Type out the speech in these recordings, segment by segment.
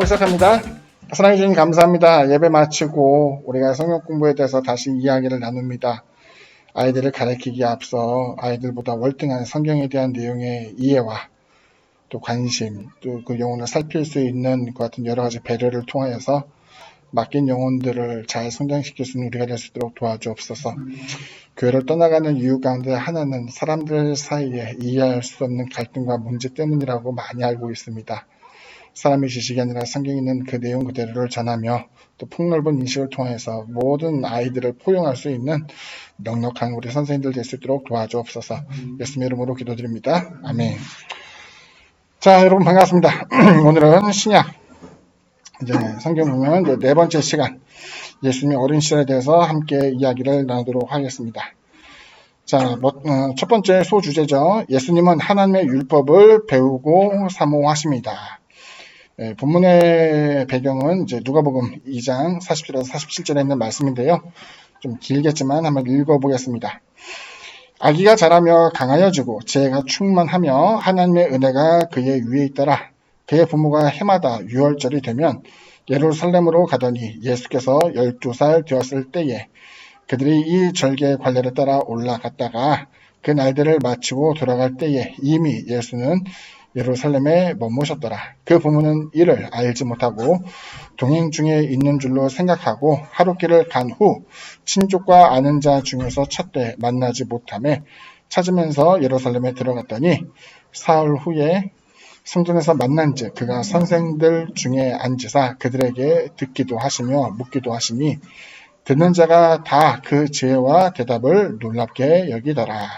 기도하고 시작합니다. 사랑해 주님 감사합니다. 예배 마치고 우리가 성경 공부에 대해서 다시 이야기를 나눕니다. 아이들을 가르치기에 앞서 아이들보다 월등한 성경에 대한 내용의 이해와 또 관심, 또 그 영혼을 살필 수 있는 것 같은 여러 가지 배려를 통하여서 맡긴 영혼들을 잘 성장시킬 수 있는 우리가 될 수 있도록 도와주옵소서. 교회를 떠나가는 이유 가운데 하나는 사람들 사이에 이해할 수 없는 갈등과 문제 때문이라고 많이 알고 있습니다. 사람의 지식이 아니라 성경에 있는 그 내용 그대로를 전하며 또 폭넓은 인식을 통해서 모든 아이들을 포용할 수 있는 넉넉한 우리 선생님들 될 수 있도록 도와주옵소서. 예수님의 이름으로 기도드립니다. 아멘. 자, 여러분 반갑습니다. 오늘은 신약 이제 성경 보면 이제 네 번째 시간 예수님의 어린 시절에 대해서 함께 이야기를 나누도록 하겠습니다. 자, 첫 번째 소주제죠. 예수님은 하나님의 율법을 배우고 사모하십니다. 본문의 배경은 이제 누가복음 2장 40절에서 47절에 있는 말씀인데요. 좀 길겠지만 한번 읽어보겠습니다. 아기가 자라며 강하여지고 지혜가 충만하며 하나님의 은혜가 그의 위에 있더라. 그의 부모가 해마다 유월절이 되면 예루살렘으로 가더니 예수께서 12살 되었을 때에 그들이 이 절기의 관례를 따라 올라갔다가 그 날들을 마치고 돌아갈 때에 이미 예수는 예루살렘에 머무셨더라. 그 부모는 이를 알지 못하고 동행 중에 있는 줄로 생각하고 하루길을 간 후 친족과 아는 자 중에서 찾되 만나지 못하매 찾으면서 예루살렘에 들어갔더니 사흘 후에 성전에서 만난즉 그가 선생들 중에 앉으사 그들에게 듣기도 하시며 묻기도 하시니 듣는 자가 다 그 지혜와 대답을 놀랍게 여기더라.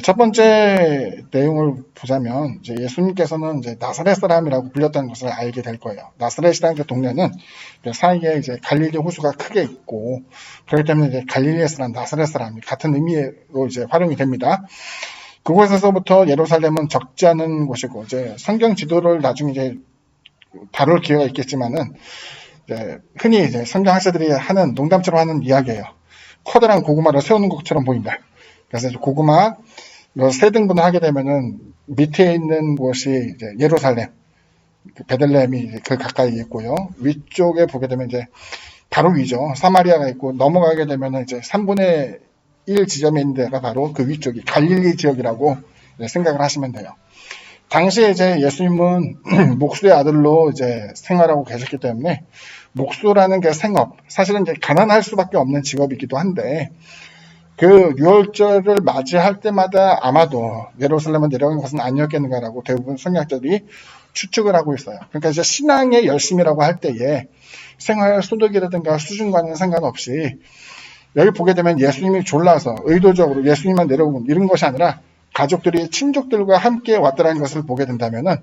첫 번째 내용을 보자면 이제 예수님께서는 이제 나사렛 사람이라고 불렸다는 것을 알게 될 거예요. 나사렛이라는 그 동네는 사이에 이제 갈릴리 호수가 크게 있고 그렇기 때문에 이제 갈릴리의 사람, 나사렛 사람이 같은 의미로 이제 활용이 됩니다. 그곳에서부터 예루살렘은 적지 않은 곳이고 이제 성경 지도를 나중에 이제 다룰 기회가 있겠지만은 이제 흔히 이제 성경 학자들이 하는 농담처럼 하는 이야기예요. 커다란 고구마를 세우는 것처럼 보인다. 그래서 고구마 세 등분을 하게 되면은 밑에 있는 곳이 이제 예루살렘, 베들레헴이 그 가까이 있고요. 위쪽에 보게 되면 이제 바로 위죠. 사마리아가 있고 넘어가게 되면은 이제 3분의 1 지점에 있는 데가 바로 그 위쪽이 갈릴리 지역이라고 생각을 하시면 돼요. 당시에 이제 예수님은 목수의 아들로 이제 생활하고 계셨기 때문에 목수라는 게 생업, 사실은 이제 가난할 수밖에 없는 직업이기도 한데 그 유월절을 맞이할 때마다 아마도 예루살렘에 내려간 것은 아니었겠는가라고 대부분 성경학자들이 추측을 하고 있어요. 그러니까 이제 신앙의 열심이라고 할 때에 생활 소득이라든가 수준과는 상관없이 여기 보게 되면 예수님이 졸라서 의도적으로 예수님만 내려오고 이런 것이 아니라 가족들이 친족들과 함께 왔다는 것을 보게 된다면은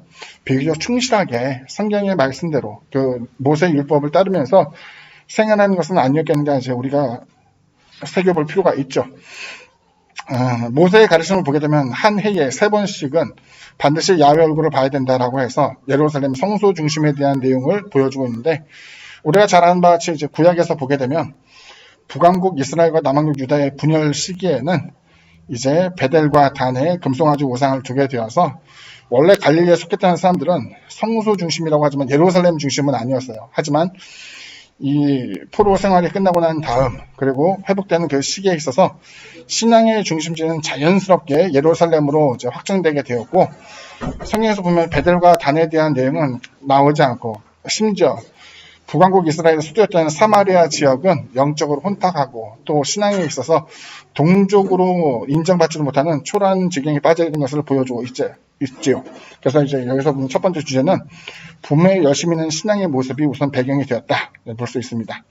비교적 충실하게 성경의 말씀대로 그 모세 율법을 따르면서 생활하는 것은 아니었겠는가 이제 우리가 새겨볼 필요가 있죠. 모세의 가르침을 보게 되면 한 해에 3번씩은 반드시 야훼 얼굴을 봐야 된다라고 해서 예루살렘 성소 중심에 대한 내용을 보여주고 있는데 우리가 잘 아는 바와 같이 이제 구약에서 보게 되면 북왕국 이스라엘과 남왕국 유다의 분열 시기에는 이제 베델과 단에 금송아지 우상을 두게 되어서 원래 갈릴리에 속했다는 사람들은 성소 중심이라고 하지만 예루살렘 중심은 아니었어요. 하지만 이 포로 생활이 끝나고 난 다음 그리고 회복되는 그 시기에 있어서 신앙의 중심지는 자연스럽게 예루살렘으로 이제 확정되게 되었고 성경에서 보면 베델과 단에 대한 내용은 나오지 않고 심지어 북왕국 이스라엘의 수도였던 사마리아 지역은 영적으로 혼탁하고 또 신앙에 있어서 동족으로 인정받지도 못하는 초라한 지경에 빠져 있는 것을 보여주고 있지요. 그래서 이제 여기서 보면 첫 번째 주제는 부모의 열심 있는 신앙의 모습이 우선 배경이 되었다 볼 수 있습니다.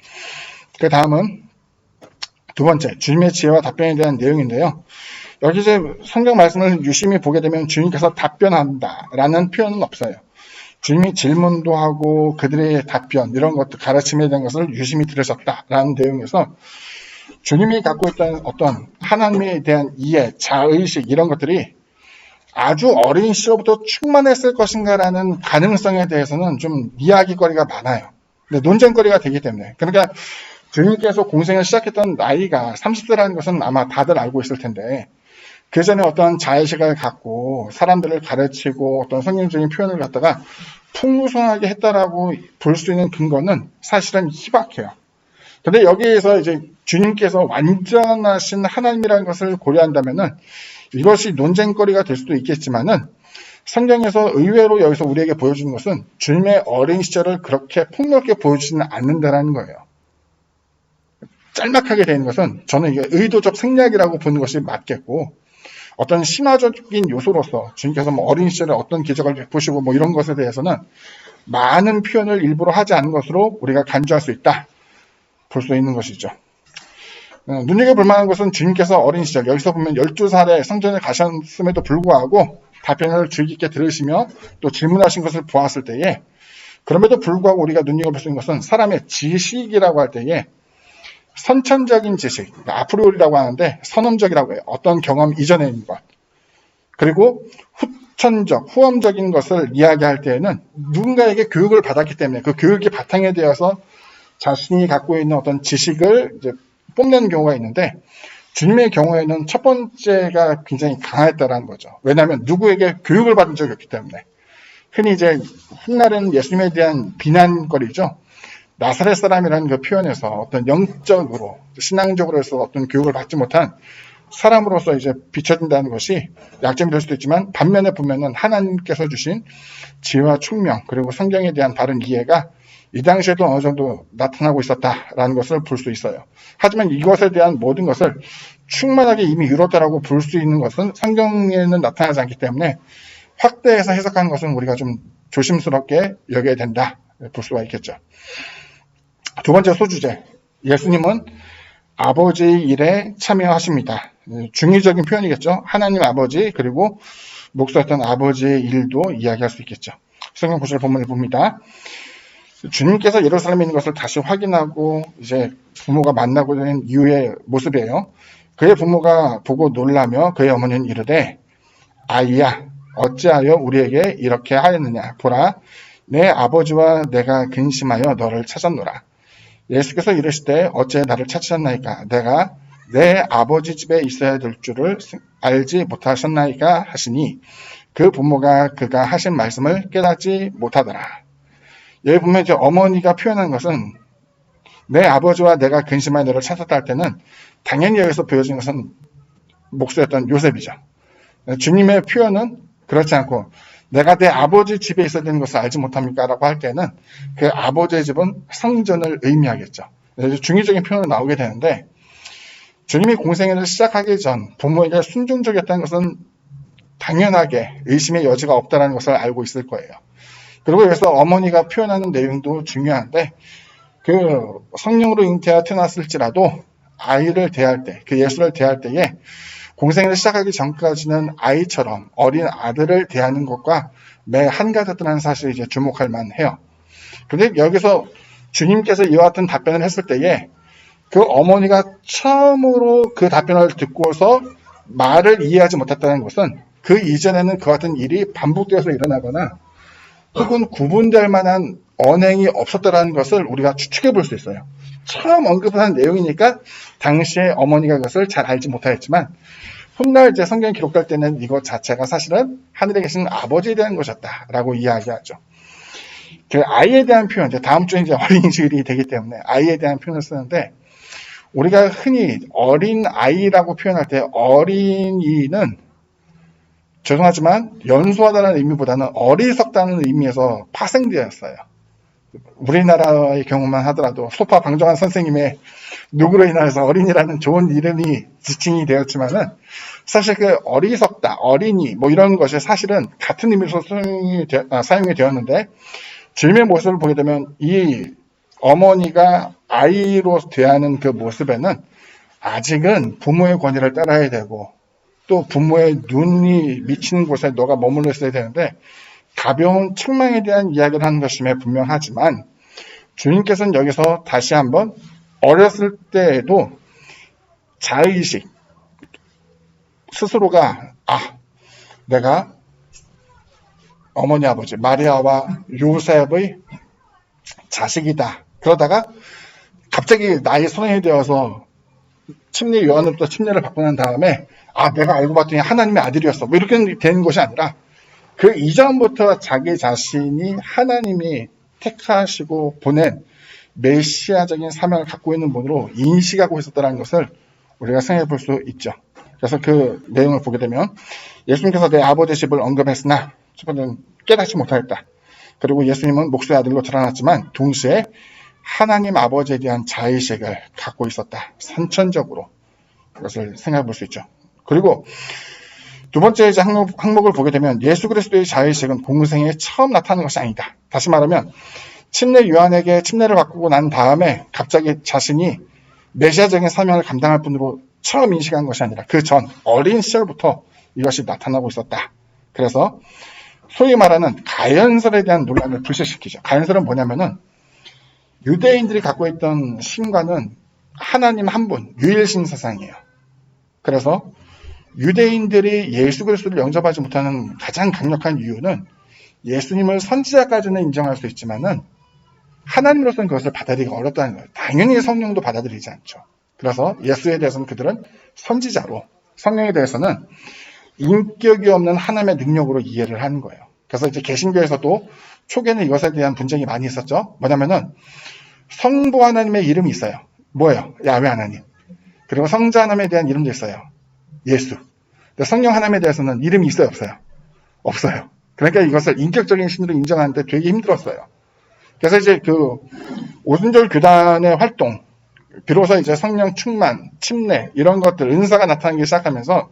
그 다음은 두 번째 주님의 지혜와 답변에 대한 내용인데요. 여기 이제 성경 말씀을 유심히 보게 되면 주님께서 답변한다라는 표현은 없어요. 주님이 질문도 하고 그들의 답변 이런 것들 가르침에 대한 것을 유심히 들으셨다라는 내용에서 주님이 갖고 있던 어떤 하나님에 대한 이해, 자의식 이런 것들이 아주 어린 시절부터 충만했을 것인가라는 가능성에 대해서는 좀 이야기거리가 많아요. 근데 논쟁거리가 되기 때문에 그러니까 주님께서 공생을 시작했던 나이가 30세라는 것은 아마 다들 알고 있을 텐데 그 전에 어떤 자의식을 갖고 사람들을 가르치고 어떤 성경적인 표현을 갖다가 풍성하게 했다라고 볼 수 있는 근거는 사실은 희박해요. 근데 여기에서 이제 주님께서 완전하신 하나님이라는 것을 고려한다면은 이것이 논쟁거리가 될 수도 있겠지만은 성경에서 의외로 여기서 우리에게 보여주는 것은 주님의 어린 시절을 그렇게 폭넓게 보여주지는 않는다라는 거예요. 짤막하게 되는 것은 저는 이게 의도적 생략이라고 보는 것이 맞겠고, 어떤 신화적인 요소로서 주님께서 뭐 어린 시절에 어떤 기적을 베푸시고 뭐 이런 것에 대해서는 많은 표현을 일부러 하지 않은 것으로 우리가 간주할 수 있다 볼 수 있는 것이죠. 눈여겨볼 만한 것은 주님께서 어린 시절, 여기서 보면 12살에 성전에 가셨음에도 불구하고 답변을 주의 깊게 들으시며 또 질문하신 것을 보았을 때에, 그럼에도 불구하고 우리가 눈여겨볼 수 있는 것은 사람의 지식이라고 할 때에 선천적인 지식, 아프리오리라고 하는데 선험적이라고 해요. 어떤 경험 이전에 있는 것. 그리고 후천적, 후험적인 것을 이야기할 때에는 누군가에게 교육을 받았기 때문에 그 교육이 바탕에 되어서 자신이 갖고 있는 어떤 지식을 이제 뽐내는 경우가 있는데, 주님의 경우에는 첫 번째가 굉장히 강했다라는 거죠. 왜냐하면 누구에게 교육을 받은 적이 없기 때문에. 흔히 이제 훗날은 예수님에 대한 비난거리죠. 나사렛 사람이라는 그 표현에서 어떤 영적으로, 신앙적으로 해서 어떤 교육을 받지 못한 사람으로서 이제 비춰진다는 것이 약점이 될 수도 있지만, 반면에 보면은 하나님께서 주신 지혜와 총명, 그리고 성경에 대한 바른 이해가 이 당시에도 어느 정도 나타나고 있었다라는 것을 볼 수 있어요. 하지만 이것에 대한 모든 것을 충만하게 이미 이뤘다라고 볼 수 있는 것은 성경에는 나타나지 않기 때문에 확대해서 해석하는 것은 우리가 좀 조심스럽게 여겨야 된다 볼 수가 있겠죠. 두 번째 소주제, 예수님은 아버지의 일에 참여하십니다. 중의적인 표현이겠죠. 하나님 아버지, 그리고 목사였던 아버지의 일도 이야기할 수 있겠죠. 성경 구절 본문을 봅니다. 주님께서 예루살렘에 있는 것을 다시 확인하고 이제 부모가 만나고 된 이후의 모습이에요. 그의 부모가 보고 놀라며 그의 어머니는 이르되, 아이야, 어찌하여 우리에게 이렇게 하였느냐. 보라, 내 아버지와 내가 근심하여 너를 찾았노라. 예수께서 이르시되, 어찌 나를 찾으셨나이까. 내가 내 아버지 집에 있어야 될 줄을 알지 못하셨나이까 하시니, 그 부모가 그가 하신 말씀을 깨닫지 못하더라. 여기 보면 이제 어머니가 표현한 것은 내 아버지와 내가 근심하여 너를 찾았다 할 때는 당연히 여기서 보여진 것은 목수였던 요셉이죠. 주님의 표현은 그렇지 않고, 내가 내 아버지 집에 있어야 되는 것을 알지 못합니까? 라고 할 때는 그 아버지의 집은 성전을 의미하겠죠. 중의적인 표현으로 나오게 되는데, 주님이 공생애를 시작하기 전 부모에게 순종적이었다는 것은 당연하게 의심의 여지가 없다는 것을 알고 있을 거예요. 그리고 여기서 어머니가 표현하는 내용도 중요한데, 그 성령으로 잉태하여 태어났을지라도 아이를 대할 때, 그 예수를 대할 때에 공생애를 시작하기 전까지는 아이처럼 어린 아들을 대하는 것과 매 한가졌다는 사실을 이제 주목할 만해요. 그런데 여기서 주님께서 이와 같은 답변을 했을 때에 그 어머니가 처음으로 그 답변을 듣고서 말을 이해하지 못했다는 것은 그 이전에는 그 같은 일이 반복되어서 일어나거나 혹은 구분될 만한 언행이 없었다는 것을 우리가 추측해 볼 수 있어요. 처음 언급한 내용이니까 당시에 어머니가 그것을 잘 알지 못하였지만, 훗날 이제 성경이 기록될 때는 이것 자체가 사실은 하늘에 계신 아버지에 대한 것이었다라고 이야기하죠. 그 아이에 대한 표현, 다음 주에 이제 어린이집이 되기 때문에 아이에 대한 표현을 쓰는데, 우리가 흔히 어린 아이라고 표현할 때 어린이는 죄송하지만 연소하다는 의미보다는 어리석다는 의미에서 파생되었어요. 우리나라의 경우만 하더라도 소파 방정환 선생님의 누구로 인해서 어린이라는 좋은 이름이 지칭이 되었지만은, 사실 그 어리석다, 어린이 뭐 이런 것이 사실은 같은 의미로 사용이 되었는데, 주님의 모습을 보게 되면 이 어머니가 아이로 대하는 그 모습에는 아직은 부모의 권위를 따라야 되고, 또 부모의 눈이 미치는 곳에 너가 머물러 있어야 되는데, 가벼운 책망에 대한 이야기를 하는 것임에 분명하지만, 주님께서는 여기서 다시 한번 어렸을 때에도 자의식, 스스로가 내가 어머니 아버지 마리아와 요셉의 자식이다. 그러다가 갑자기 나이 성인이 되어서 침례 요한으로부터 침례를 받고 난 다음에 내가 알고 봤더니 하나님의 아들이었어. 뭐 이렇게 되는 것이 아니라 그 이전부터 자기 자신이 하나님이 택하시고 보낸 메시아적인 사명을 갖고 있는 분으로 인식하고 있었다는 것을 우리가 생각해 볼 수 있죠. 그래서 그 내용을 보게 되면 예수님께서 내 아버지 집을 언급했으나 첫번째는 깨닫지 못하였다. 그리고 예수님은 목수의 아들로 드러났지만 동시에 하나님 아버지에 대한 자의식을 갖고 있었다. 선천적으로 그것을 생각해 볼 수 있죠. 그리고 두 번째 이제 항목을 보게 되면 예수 그리스도의 자의식은 공생에 처음 나타나는 것이 아니다. 다시 말하면 침례 요한에게 침례를 바꾸고 난 다음에 갑자기 자신이 메시아적인 사명을 감당할 분으로 처음 인식한 것이 아니라 그 전 어린 시절부터 이것이 나타나고 있었다. 그래서 소위 말하는 가연설에 대한 논란을 불식시키죠. 가연설은 뭐냐면은 유대인들이 갖고 있던 신과는 하나님 한 분, 유일신 사상이에요. 그래서 유대인들이 예수 그리스도를 영접하지 못하는 가장 강력한 이유는 예수님을 선지자까지는 인정할 수 있지만은 하나님으로서는 그것을 받아들이기가 어렵다는 거예요. 당연히 성령도 받아들이지 않죠. 그래서 예수에 대해서는 그들은 선지자로, 성령에 대해서는 인격이 없는 하나님의 능력으로 이해를 하는 거예요. 그래서 이제 개신교에서도 초기에는 이것에 대한 분쟁이 많이 있었죠. 뭐냐면은 성부 하나님의 이름이 있어요. 뭐예요? 야훼 하나님. 그리고 성자 하나님에 대한 이름도 있어요. 예수. 근데 성령 하나님에 대해서는 이름이 있어요? 없어요? 없어요. 그러니까 이것을 인격적인 신으로 인정하는데 되게 힘들었어요. 그래서 이제 그 오순절 교단의 활동, 비로소 이제 성령 충만, 침례 이런 것들, 은사가 나타나기 시작하면서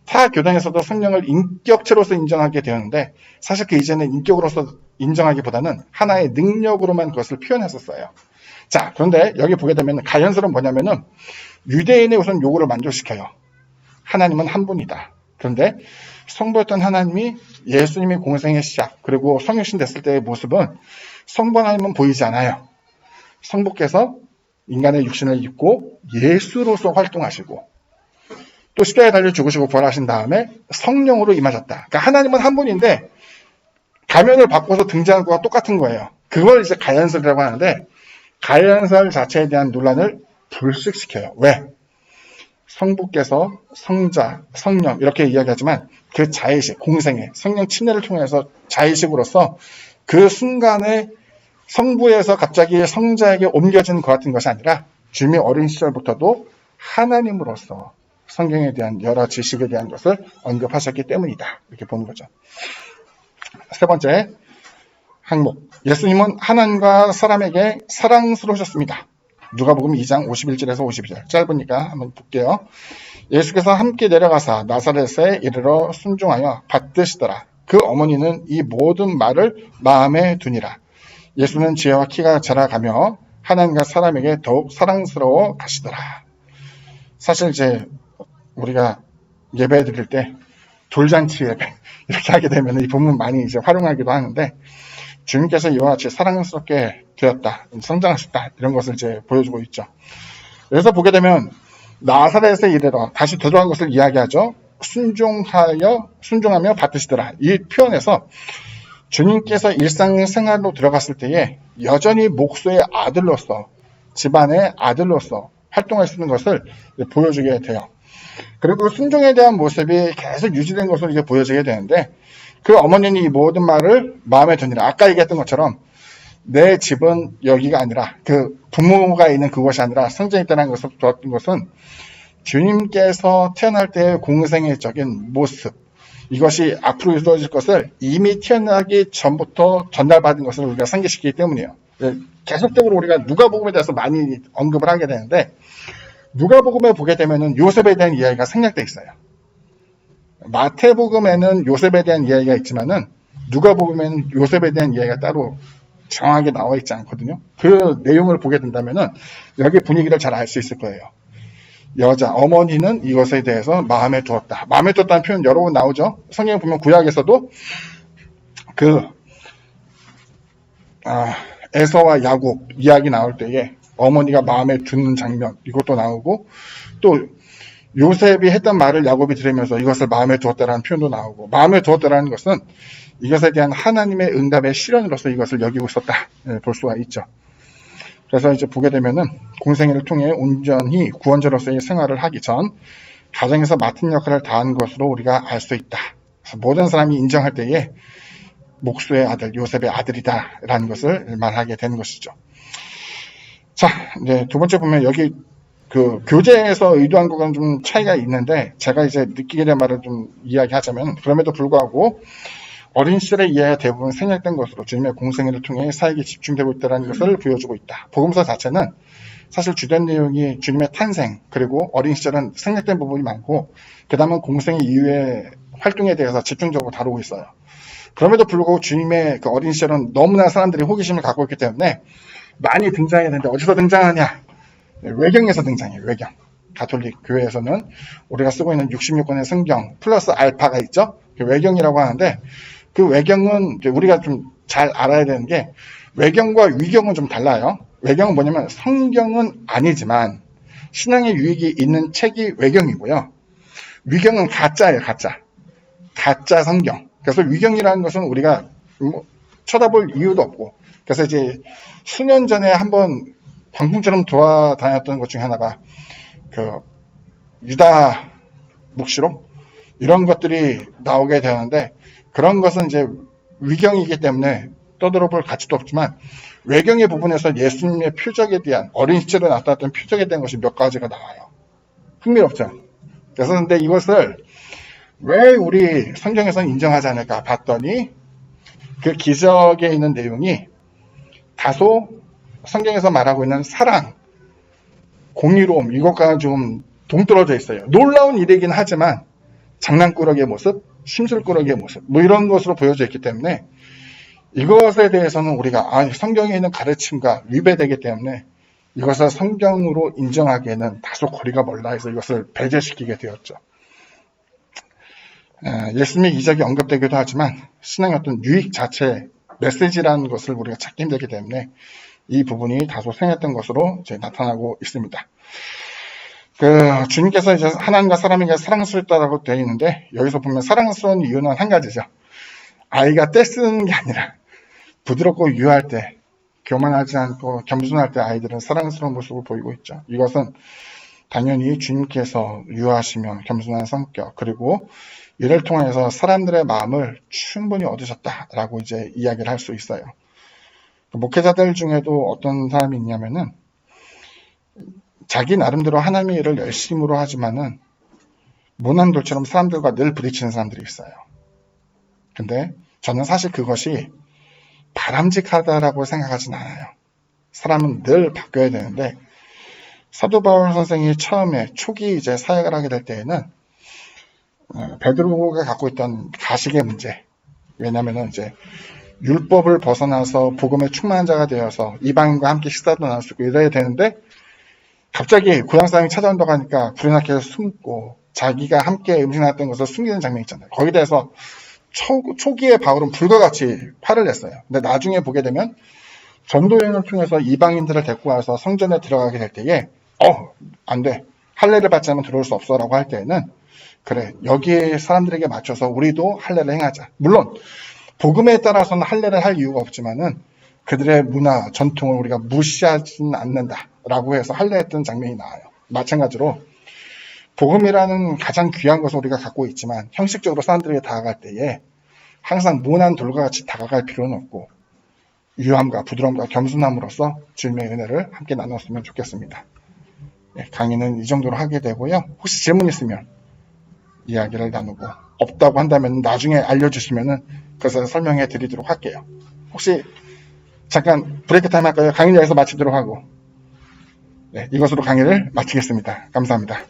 타 교단에서도 성령을 인격체로서 인정하게 되었는데 사실 그 이전에 인격으로서 인정하기보다는 하나의 능력으로만 그것을 표현했었어요. 자, 그런데 여기 보게 되면 가연설은 뭐냐면은 유대인의 우선 요구를 만족시켜요. 하나님은 한 분이다. 그런데 성부였던 하나님이 예수님이 공생의 시작 그리고 성육신 됐을 때의 모습은 성부 하나님은 보이지 않아요. 성부께서 인간의 육신을 입고 예수로서 활동하시고 또 십자가에 달려 죽으시고 부활하신 다음에 성령으로 임하셨다. 그러니까 하나님은 한 분인데 가면을 바꿔서 등장한 거와 똑같은 거예요. 그걸 이제 가연설이라고 하는데 가연설 자체에 대한 논란을 불식시켜요. 왜? 성부께서 성자, 성령 이렇게 이야기하지만 그 자의식, 공생애, 성령 침례를 통해서 자의식으로서 그 순간에 성부에서 갑자기 성자에게 옮겨지는 것 같은 것이 아니라 주님이 어린 시절부터도 하나님으로서 성경에 대한 여러 지식에 대한 것을 언급하셨기 때문이다. 이렇게 보는 거죠. 세 번째 항목. 예수님은 하나님과 사람에게 사랑스러우셨습니다. 누가복음 2장 51절에서 52절. 짧으니까 한번 볼게요. 예수께서 함께 내려가사 나사렛에 이르러 순종하여 받드시더라. 그 어머니는 이 모든 말을 마음에 두니라. 예수는 지혜와 키가 자라가며 하나님과 사람에게 더욱 사랑스러워 가시더라. 사실 이제 우리가 예배 드릴 때 돌잔치 예배 이렇게 하게 되면 이 본문 많이 이제 활용하기도 하는데 주님께서 이와 같이 사랑스럽게 되었다, 성장하셨다 이런 것을 이제 보여주고 있죠. 그래서 보게 되면 나사렛에 이르러 다시 되돌아간 것을 이야기하죠. 순종하며 받으시더라. 이 표현에서 주님께서 일상생활로 들어갔을 때에 여전히 목수의 아들로서 집안의 아들로서 활동할 수 있는 것을 보여주게 돼요. 그리고 순종에 대한 모습이 계속 유지된 것으로 이제 보여지게 되는데 그 어머니는 이 모든 말을 마음에 두니라. 아까 얘기했던 것처럼 내 집은 여기가 아니라 그 부모가 있는 그곳이 아니라 성전이 있다는 것을 보았던 것은 주님께서 태어날 때의 공생애적인 모습 이것이 앞으로 이루어질 것을 이미 태어나기 전부터 전달받은 것을 우리가 상기시키기 때문이에요. 계속적으로 우리가 누가복음에 대해서 많이 언급을 하게 되는데 누가복음에 보게 되면은 요셉에 대한 이야기가 생략되어 있어요. 마태복음에는 요셉에 대한 이야기가 있지만은 누가복음에는 요셉에 대한 이야기가 따로 정확하게 나와 있지 않거든요. 그 내용을 보게 된다면은 여기 분위기를 잘 알 수 있을 거예요. 여자, 어머니는 이것에 대해서 마음에 두었다. 마음에 두었다는 표현 여러 번 나오죠. 성경에 보면 구약에서도 에서와 야곱 이야기 나올 때에 어머니가 마음에 두는 장면 이것도 나오고 또 요셉이 했던 말을 야곱이 들으면서 이것을 마음에 두었다라는 표현도 나오고 마음에 두었다라는 것은 이것에 대한 하나님의 응답의 실현으로서 이것을 여기고 있었다 볼 수가 있죠. 그래서 이제 보게 되면은 공생애를 통해 온전히 구원자로서의 생활을 하기 전 가정에서 맡은 역할을 다한 것으로 우리가 알 수 있다. 모든 사람이 인정할 때에 목수의 아들, 요셉의 아들이다라는 것을 말하게 되는 것이죠. 자, 이제 두 번째 보면 여기 그 교재에서 의도한 것과는 좀 차이가 있는데 제가 이제 느끼게 된 말을 좀 이야기하자면 그럼에도 불구하고 어린 시절의 이해가 대부분 생략된 것으로 주님의 공생애를 통해 사역에 집중되고 있다는 것을 보여주고 있다. 복음서 자체는 사실 주된 내용이 주님의 탄생 그리고 어린 시절은 생략된 부분이 많고 그 다음은 공생애 이후의 활동에 대해서 집중적으로 다루고 있어요. 그럼에도 불구하고 주님의 그 어린 시절은 너무나 사람들이 호기심을 갖고 있기 때문에 많이 등장해야 되는데 어디서 등장하냐? 외경에서 등장해요. 외경. 가톨릭 교회에서는 우리가 쓰고 있는 66권의 성경 플러스 알파가 있죠. 그 외경이라고 하는데 그 외경은 우리가 좀 잘 알아야 되는 게 외경과 위경은 좀 달라요. 외경은 뭐냐면 성경은 아니지만 신앙의 유익이 있는 책이 외경이고요. 위경은 가짜예요. 가짜 성경. 그래서 위경이라는 것은 우리가 쳐다볼 이유도 없고 그래서 이제 수년 전에 한번 광풍처럼 돌아다녔던 것 중에 하나가 그 유다 묵시록 이런 것들이 나오게 되는데 그런 것은 이제 위경이기 때문에 떠들어볼 가치도 없지만 외경의 부분에서 예수님의 표적에 대한 어린 시절에 나타났던 표적에 대한 것이 몇 가지가 나와요. 흥미롭죠. 그래서 근데 이것을 왜 우리 성경에서는 인정하지 않을까 봤더니 그 기적에 있는 내용이 다소 성경에서 말하고 있는 사랑, 공의로움 이것과 좀 동떨어져 있어요. 놀라운 일이긴 하지만 장난꾸러기의 모습, 심술꾸러기의 모습 뭐 이런 것으로 보여져 있기 때문에 이것에 대해서는 우리가 성경에 있는 가르침과 위배되기 때문에 이것을 성경으로 인정하기에는 다소 거리가 멀다 해서 이것을 배제시키게 되었죠. 예수님의 이적이 언급되기도 하지만 신앙의 어떤 유익 자체, 메시지라는 것을 우리가 찾기 힘들기 때문에 이 부분이 다소 생략된 것으로 이제 나타나고 있습니다. 주님께서 이제 하나님과 사람에게 사랑스럽다고 되어 있는데 여기서 보면 사랑스러운 이유는 한 가지죠. 아이가 떼쓰는 게 아니라 부드럽고 유할 때, 교만하지 않고 겸손할 때 아이들은 사랑스러운 모습을 보이고 있죠. 이것은 당연히 주님께서 유하시며 겸손한 성격 그리고 이를 통해서 사람들의 마음을 충분히 얻으셨다라고 이제 이야기를 할 수 있어요. 목회자들 중에도 어떤 사람이 있냐면은 자기 나름대로 하나님의 일을 열심으로 하지만은 모난 돌처럼 사람들과 늘 부딪히는 사람들이 있어요. 근데 저는 사실 그것이 바람직하다라고 생각하진 않아요. 사람은 늘 바뀌어야 되는데 사도 바울 선생이 처음에 초기 이제 사역을 하게 될 때에는 베드로가 갖고 있던 가식의 문제. 왜냐면은 이제 율법을 벗어나서 복음에 충만한 자가 되어서 이방인과 함께 식사도 나눌 수 있고 이래야 되는데 갑자기 고향 사람이 찾아온다고 하니까 불이 나게 숨고 자기가 함께 음식 나눴던 것을 숨기는 장면이 있잖아요. 거기에 대해서 초기에 바울은 불과 같이 화를 냈어요. 근데 나중에 보게 되면 전도여행을 통해서 이방인들을 데리고 와서 성전에 들어가게 될 때에 안 돼. 할례를 받지 않으면 들어올 수 없어 라고 할 때에는 그래 여기에 사람들에게 맞춰서 우리도 할례를 행하자. 물론 복음에 따라서는 할례를 할 이유가 없지만은 그들의 문화, 전통을 우리가 무시하지는 않는다라고 해서 할례했던 장면이 나와요. 마찬가지로 복음이라는 가장 귀한 것을 우리가 갖고 있지만 형식적으로 사람들에게 다가갈 때에 항상 무난한 돌과 같이 다가갈 필요는 없고 유함과 부드러움과 겸손함으로써 주님의 은혜를 함께 나눴으면 좋겠습니다. 강의는 이 정도로 하게 되고요. 혹시 질문 있으면 이야기를 나누고 없다고 한다면 나중에 알려주시면 그것을 설명해 드리도록 할게요. 혹시 잠깐 브레이크 타임 할까요? 강의는 여기서 마치도록 하고 이것으로 강의를 마치겠습니다. 감사합니다.